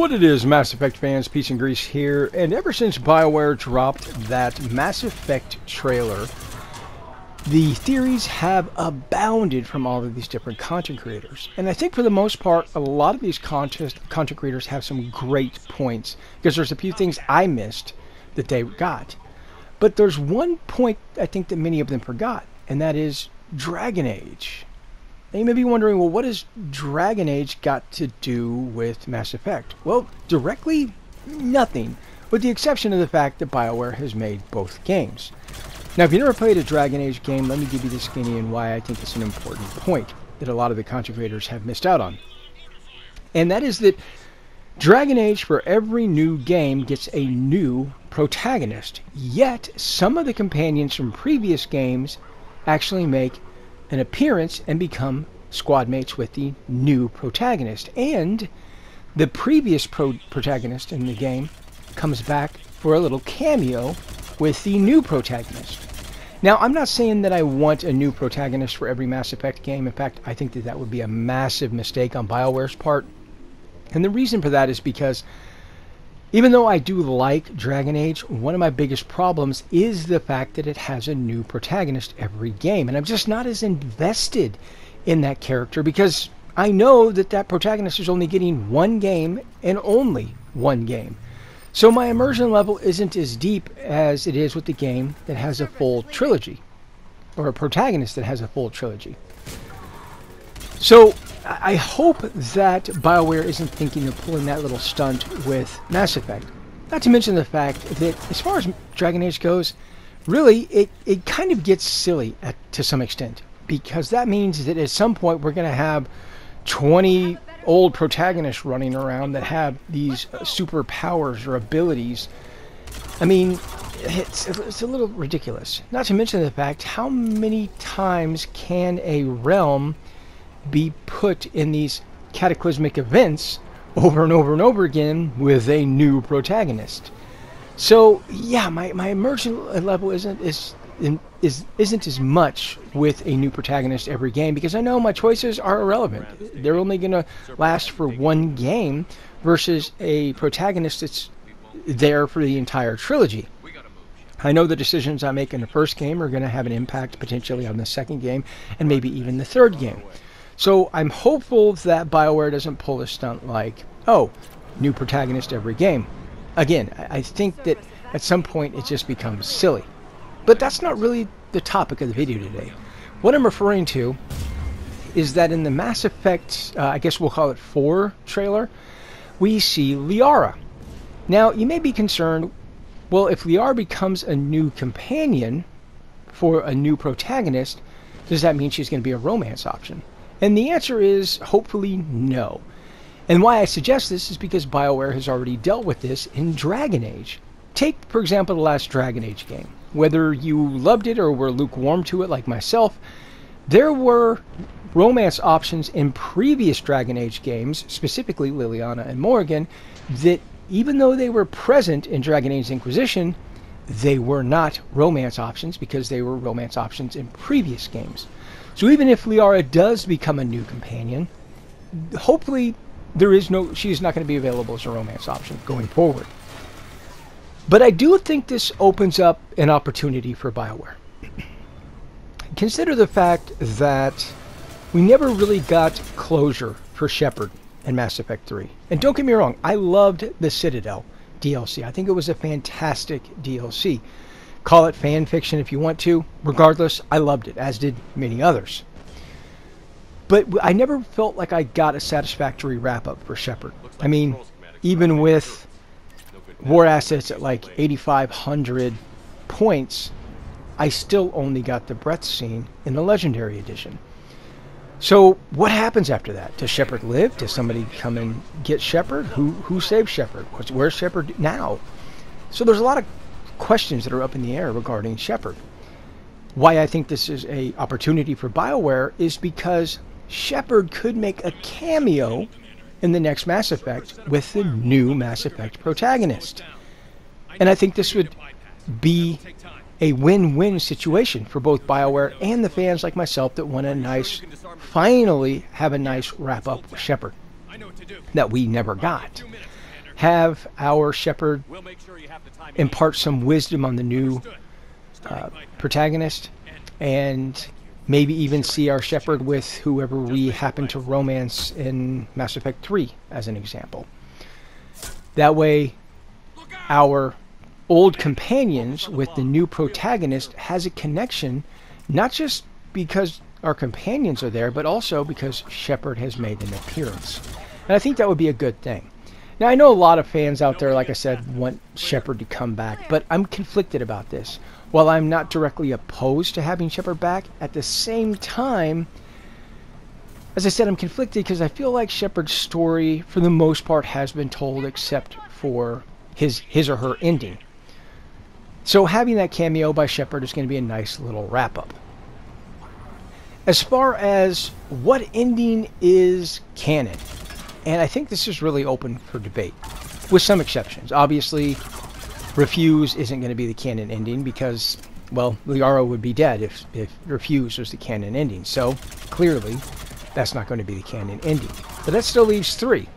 What it is, Mass Effect fans, Peace and Grease here, and ever since BioWare dropped that Mass Effect trailer, the theories have abounded from all of these different content creators. And I think for the most part, a lot of these content creators have some great points, because there's a few things I missed that they got. But there's one point I think that many of them forgot, and that is Dragon Age. Now you may be wondering, well, what has Dragon Age got to do with Mass Effect? Well, directly, nothing, with the exception of the fact that BioWare has made both games. Now, if you never played a Dragon Age game, let me give you the skinny and why I think it's an important point that a lot of the content creators have missed out on. And that is that Dragon Age, for every new game, gets a new protagonist. Yet, some of the companions from previous games actually make an appearance and become squad mates with the new protagonist. And the previous protagonist in the game comes back for a little cameo with the new protagonist. Now, I'm not saying that I want a new protagonist for every Mass Effect game. In fact, I think that that would be a massive mistake on BioWare's part. And the reason for that is because even though I do like Dragon Age, one of my biggest problems is the fact that it has a new protagonist every game. And I'm just not as invested in that character because I know that that protagonist is only getting one game and only one game. So my immersion level isn't as deep as it is with the game that has a full trilogy, or a protagonist that has a full trilogy. So I hope that BioWare isn't thinking of pulling that little stunt with Mass Effect. Not to mention the fact that as far as Dragon Age goes, really it kind of gets silly to some extent, because that means that at some point we're going to have 20 old protagonists running around that have these superpowers or abilities. I mean, it's a little ridiculous. Not to mention the fact, how many times can a realm be put in these cataclysmic events over and over and over again with a new protagonist? So yeah, my immersion level isn't as much with a new protagonist every game, because I know my choices are irrelevant. They're only going to last for one game versus a protagonist that's there for the entire trilogy. I know the decisions I make in the first game are going to have an impact potentially on the second game and maybe even the third game. So I'm hopeful that BioWare doesn't pull a stunt like, oh, new protagonist every game. Again, I think that at some point it just becomes silly. But that's not really the topic of the video today. What I'm referring to is that in the Mass Effect, I guess we'll call it 4 trailer, we see Liara. Now, you may be concerned, well, if Liara becomes a new companion for a new protagonist, does that mean she's going to be a romance option? And the answer is hopefully no. And why I suggest this is because BioWare has already dealt with this in Dragon Age. Take, for example, the last Dragon Age game. Whether you loved it or were lukewarm to it like myself, there were romance options in previous Dragon Age games, specifically Liliana and Morrigan, that even though they were present in Dragon Age Inquisition, they were not romance options because they were romance options in previous games. So even if Liara does become a new companion, hopefully she's not going to be available as a romance option going forward. But I do think this opens up an opportunity for BioWare. Consider the fact that we never really got closure for Shepard in Mass Effect 3. And don't get me wrong, I loved the Citadel DLC. I think it was a fantastic DLC. Call it fan fiction if you want to. Regardless, I loved it, as did many others. But I never felt like I got a satisfactory wrap-up for Shepard. I mean, even with war assets at like 8,500 points, I still only got the breath scene in the Legendary Edition. So what happens after that? Does Shepard live? Does somebody come and get Shepard? Who saves Shepard? Where's Shepard now? So there's a lot of questions that are up in the air regarding Shepard. Why I think this is an opportunity for BioWare is because Shepard could make a cameo in the next Mass Effect with the new Mass Effect protagonist. And I think this would be a win-win situation for both BioWare and the fans like myself that want finally have a nice wrap-up with Shepard that we never got. have our Shepard impart some wisdom on the new protagonist, and maybe even see our Shepard with whoever we happen to romance in Mass Effect 3, as an example. That way, our old companions with the new protagonist has a connection, not just because our companions are there, but also because Shepard has made an appearance. And I think that would be a good thing. Now, I know a lot of fans out there, like I said, want Shepard to come back, but I'm conflicted about this. While I'm not directly opposed to having Shepard back, at the same time, as I said, I'm conflicted because I feel like Shepard's story, for the most part, has been told except for his or her ending. So having that cameo by Shepard is going to be a nice little wrap-up. As far as what ending is canon, and I think this is really open for debate, with some exceptions. Obviously, Refuse isn't going to be the canon ending because, well, Liara would be dead if Refuse was the canon ending. So, clearly, that's not going to be the canon ending. But that still leaves 3.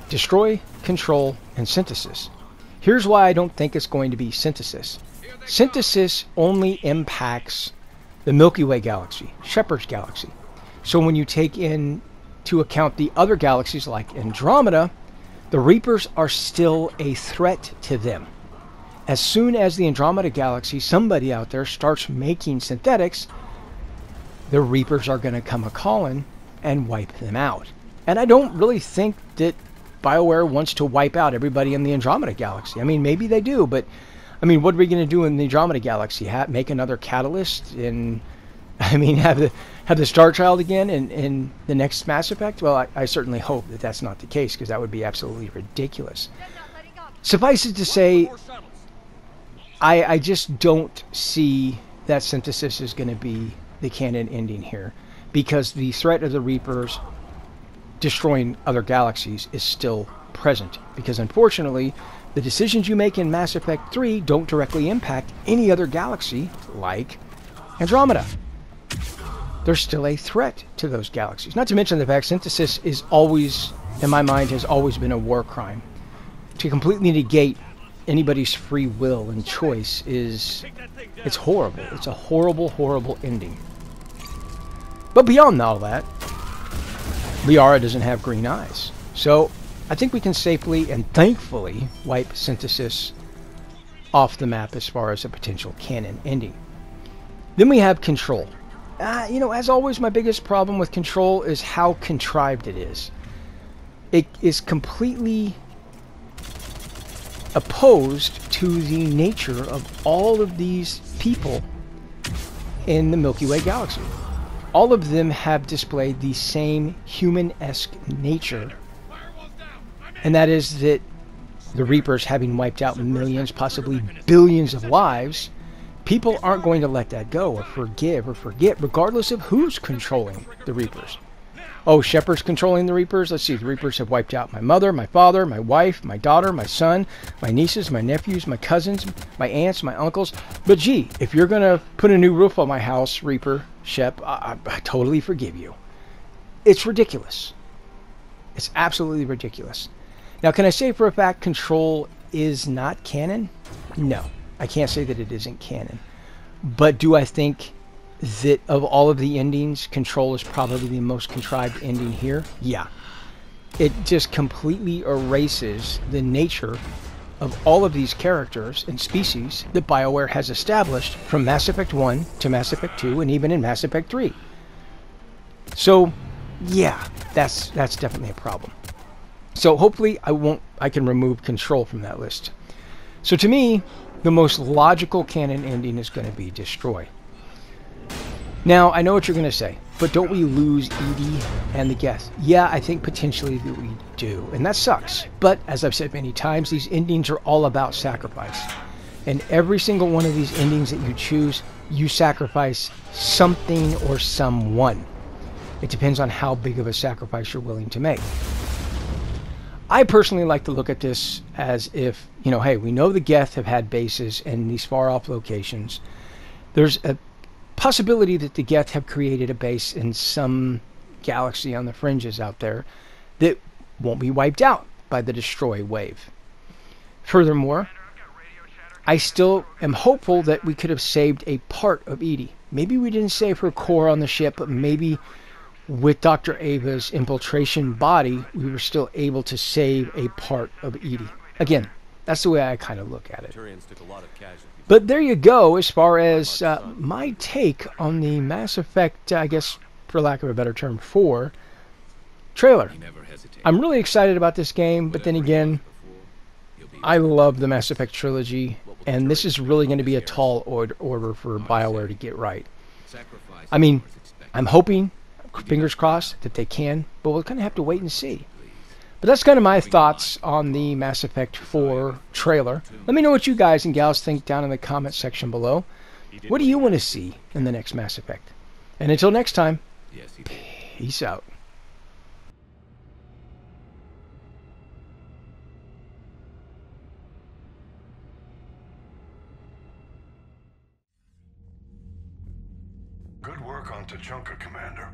Destroy, Control, and Synthesis. Here's why I don't think it's going to be Synthesis. Synthesis only impacts the Milky Way galaxy, Shepard's galaxy. So when you take into account the other galaxies like Andromeda, the Reapers are still a threat to them. As soon as the Andromeda galaxy, somebody out there starts making synthetics, the Reapers are going to come a-calling and wipe them out. And I don't really think that BioWare wants to wipe out everybody in the Andromeda galaxy. I mean, maybe they do, but I mean, what are we going to do in the Andromeda galaxy? Make another Catalyst? And I mean, have the Star Child again in the next Mass Effect? Well, I certainly hope that that's not the case, because that would be absolutely ridiculous. Suffice it to say, I just don't see that Synthesis is going to be the canon ending here, because the threat of the Reapers destroying other galaxies is still present, because unfortunately the decisions you make in Mass Effect 3 don't directly impact any other galaxy like Andromeda. There's still a threat to those galaxies. Not to mention the fact Synthesis is always, in my mind, has always been a war crime. To completely negate anybody's free will and choice it's horrible. It's a horrible, horrible ending. But beyond all that, Liara doesn't have green eyes. So I think we can safely and thankfully wipe Synthesis off the map as far as a potential canon ending. Then we have Control. You know, as always, my biggest problem with Control is how contrived it is. It is completely opposed to the nature of all of these people in the Milky Way galaxy. All of them have displayed the same human-esque nature, and that is that the Reapers, having wiped out millions, possibly billions of lives, people aren't going to let that go or forgive or forget, regardless of who's controlling the Reapers. Oh, Shepard's controlling the Reapers? Let's see, the Reapers have wiped out my mother, my father, my wife, my daughter, my son, my nieces, my nephews, my cousins, my aunts, my uncles. But gee, if you're going to put a new roof on my house, Reaper, Shep, I totally forgive you. It's ridiculous. It's absolutely ridiculous. Now, can I say for a fact Control is not canon? No, I can't say that it isn't canon. But do I think that of all of the endings, Control is probably the most contrived ending here? Yeah. It just completely erases the nature of all of these characters and species that BioWare has established from Mass Effect 1 to Mass Effect 2 and even in Mass Effect 3. So, yeah, that's definitely a problem. So hopefully I can remove Control from that list. So to me, the most logical canon ending is going to be Destroy. Now, I know what you're going to say, but don't we lose EDI and the Geth? Yeah, I think potentially that we do, and that sucks. But, as I've said many times, these endings are all about sacrifice. And every single one of these endings that you choose, you sacrifice something or someone. It depends on how big of a sacrifice you're willing to make. I personally like to look at this as if, you know, hey, we know the Geth have had bases in these far-off locations. There's a possibility that the Geth have created a base in some galaxy on the fringes out there that won't be wiped out. by the destroy wave. Furthermore, I still am hopeful that we could have saved a part of EDI. Maybe we didn't save her core on the ship, but maybe with Dr. Ava's infiltration body, we were still able to save a part of EDI. Again, that's the way I kind of look at it. But there you go, as far as my take on the Mass Effect, I guess, for lack of a better term, 4 trailer. I'm really excited about this game, but then again, I love the Mass Effect trilogy, and this is really going to be a tall order for BioWare to get right. I mean, I'm hoping, fingers crossed, that they can, but we'll kind of have to wait and see. But that's kind of my thoughts on the Mass Effect 4 trailer. Let me know what you guys and gals think down in the comment section below. What do you want to see in the next Mass Effect? And until next time, peace out. Good work on Tuchanka, Commander.